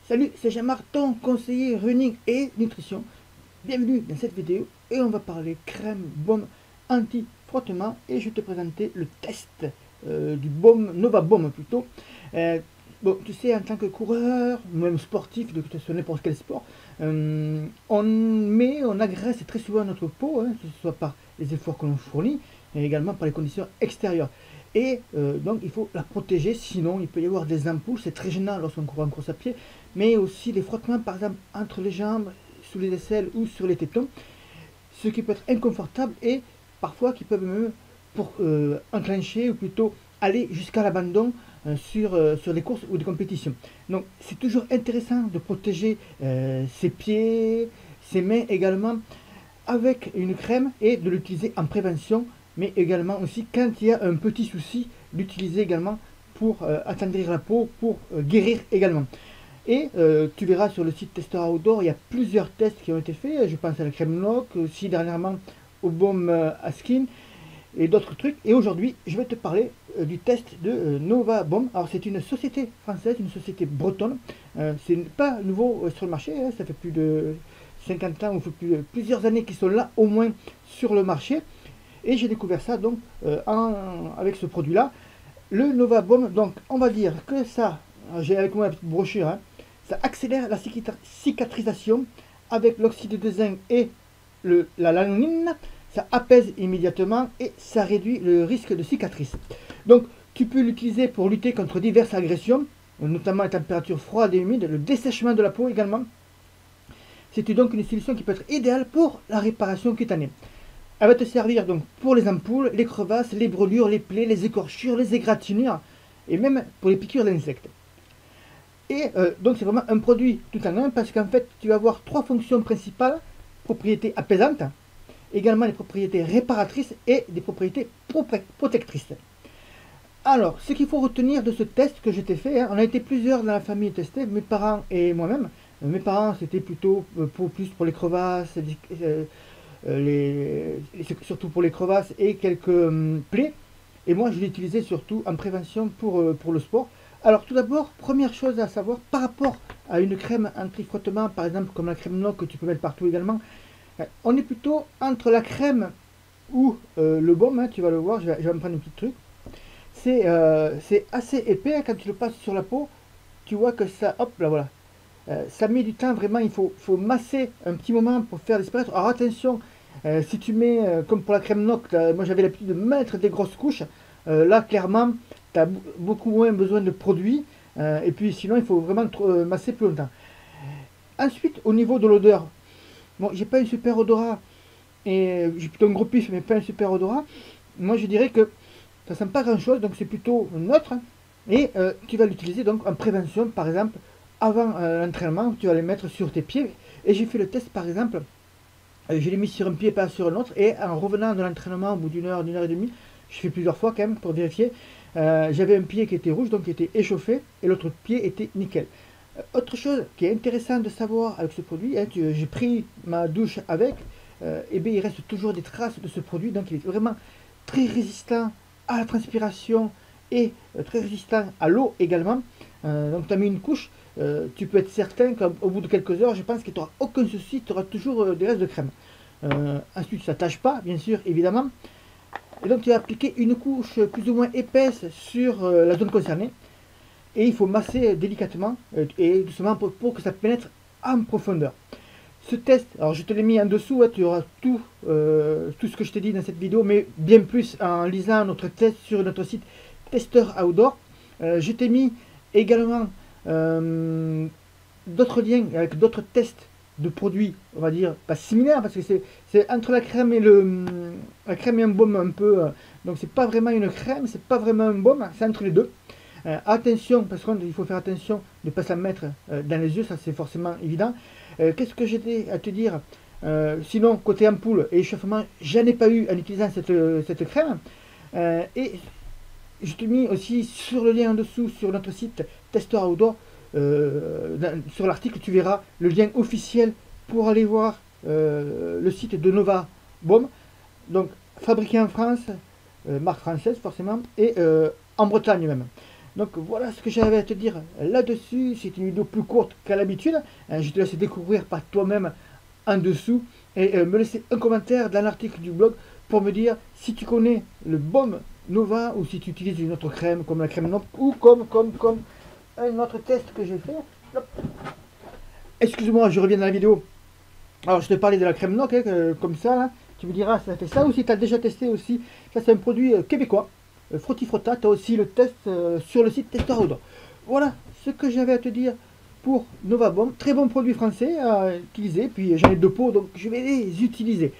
Salut, c'est Jean-Marc, ton conseiller running et nutrition. Bienvenue dans cette vidéo et on va parler crème baume anti-frottement et je vais te présenter le test du baume, Nova Baume plutôt. Euh, bon, tu sais, en tant que coureur, même sportif, de que ce soit n'importe quel sport, on agresse très souvent notre peau, hein, que ce soit par les efforts que l'on fournit et également par les conditions extérieures. Et donc il faut la protéger, sinon il peut y avoir des ampoules, c'est très gênant lorsqu'on court en course à pied, mais aussi les frottements par exemple entre les jambes, sous les aisselles ou sur les tétons, ce qui peut être inconfortable et parfois qui peuvent même pour enclencher ou plutôt aller jusqu'à l'abandon sur les courses ou des compétitions. Donc c'est toujours intéressant de protéger ses pieds, ses mains également avec une crème et de l'utiliser en prévention, mais également aussi quand il y a un petit souci, l'utiliser également pour attendrir la peau, pour guérir également. Et tu verras sur le site Tester Outdoor, il y a plusieurs tests qui ont été faits. Je pense à la crème Noc, aussi dernièrement au baume à skin et d'autres trucs. Et aujourd'hui, je vais te parler du test de Nova Baume. Alors c'est une société française, une société bretonne. C'est pas nouveau sur le marché, hein. Ça fait plus de 50 ans ou plusieurs années qu'ils sont là au moins sur le marché. Et j'ai découvert ça donc avec ce produit-là, le Nova Baume. Donc on va dire que ça, j'ai avec moi la petite brochure, hein, ça accélère la cicatrisation avec l'oxyde de zinc et la lanoline. Ça apaise immédiatement et ça réduit le risque de cicatrice. Donc tu peux l'utiliser pour lutter contre diverses agressions, notamment les températures froides et humides, le dessèchement de la peau également. C'est donc une solution qui peut être idéale pour la réparation cutanée. Elle va te servir donc pour les ampoules, les crevasses, les brûlures, les plaies, les écorchures, les égratignures et même pour les piqûres d'insectes. Et donc c'est vraiment un produit tout en un parce qu'en fait tu vas avoir trois fonctions principales: propriétés apaisantes, également des propriétés réparatrices et des propriétés protectrices. Alors, ce qu'il faut retenir de ce test que j'ai fait, hein, on a été plusieurs dans la famille tester, mes parents et moi-même. Mes parents c'était plutôt plus pour les crevasses, surtout pour les crevasses et quelques plaies. Et moi je l'ai utilisé surtout en prévention pour le sport. Alors tout d'abord, première chose à savoir, par rapport à une crème anti-frottement, par exemple comme la crème Noc que tu peux mettre partout également, on est plutôt entre la crème ou le baume, hein, tu vas le voir, je vais me prendre un petit truc. C'est assez épais, hein, quand tu le passes sur la peau, tu vois que ça, hop là voilà, ça met du temps vraiment, il faut masser un petit moment pour faire disparaître. Alors attention, si tu mets, comme pour la crème Noc, moi j'avais l'habitude de mettre des grosses couches, là clairement, tu as beaucoup moins besoin de produits, et puis sinon il faut vraiment masser plus longtemps. Ensuite, au niveau de l'odeur, bon, j'ai pas un super odorat, et j'ai plutôt un gros pif, mais pas un super odorat. Moi je dirais que ça sent pas grand chose, donc c'est plutôt neutre, hein. Et tu vas l'utiliser donc en prévention, par exemple, avant l'entraînement, tu vas les mettre sur tes pieds. Et j'ai fait le test par exemple, je l'ai mis sur un pied, pas sur un autre, et en revenant de l'entraînement au bout d'une heure et demie, je fais plusieurs fois quand même pour vérifier, j'avais un pied qui était rouge, donc qui était échauffé, et l'autre pied était nickel. Autre chose qui est intéressant de savoir avec ce produit, hein, j'ai pris ma douche avec, et bien il reste toujours des traces de ce produit, donc il est vraiment très résistant à la transpiration et très résistant à l'eau également. Donc tu as mis une couche, tu peux être certain qu'au bout de quelques heures, je pense que tu n'auras aucun souci, tu auras toujours des restes de crème. Ensuite, ça ne tâche pas, bien sûr, évidemment. Et donc tu vas appliquer une couche plus ou moins épaisse sur la zone concernée. Et il faut masser délicatement et doucement pour que ça pénètre en profondeur. Ce test, alors je te l'ai mis en dessous, hein, tu auras tout ce que je t'ai dit dans cette vidéo, mais bien plus en lisant notre test sur notre site Tester Outdoor. Je t'ai mis également d'autres liens avec d'autres tests de produits, on va dire, pas similaires, parce que c'est entre la crème et la crème et un baume un peu, donc c'est pas vraiment une crème, c'est pas vraiment un baume, c'est entre les deux. Attention, parce qu'il faut faire attention de ne pas se la mettre dans les yeux, ça c'est forcément évident. Qu'est-ce que j'ai à te dire? Sinon, côté ampoule et échauffement, j'en ai pas eu en utilisant cette crème. Et je te mets aussi sur le lien en dessous sur notre site Tester Outdoor. Sur l'article, tu verras le lien officiel pour aller voir le site de Nova Baume. Donc, fabriqué en France, marque française forcément, et en Bretagne même. Donc voilà ce que j'avais à te dire là-dessus. C'est une vidéo plus courte qu'à l'habitude. Je te laisse découvrir par toi-même en dessous et me laisser un commentaire dans l'article du blog pour me dire si tu connais le baume Nova ou si tu utilises une autre crème comme la crème Nova ou comme un autre test que j'ai fait. Excuse-moi, je reviens dans la vidéo. Alors je te parlais de la crème Noc, comme ça là. Tu me diras, ça fait ça aussi, tu as déjà testé aussi. Ça c'est un produit québécois. Frotti-Frotta, tu as aussi le test sur le site Testarodo. Voilà ce que j'avais à te dire pour Nova Bomb. Très bon produit français à utiliser. Puis j'en ai deux pots, donc je vais les utiliser.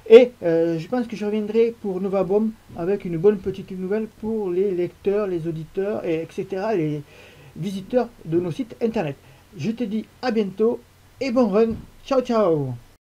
Et je pense que je reviendrai pour Nova Bomb avec une bonne petite nouvelle pour les lecteurs, les auditeurs, et etc. Les visiteurs de nos sites internet. Je te dis à bientôt et bon run. Ciao ciao.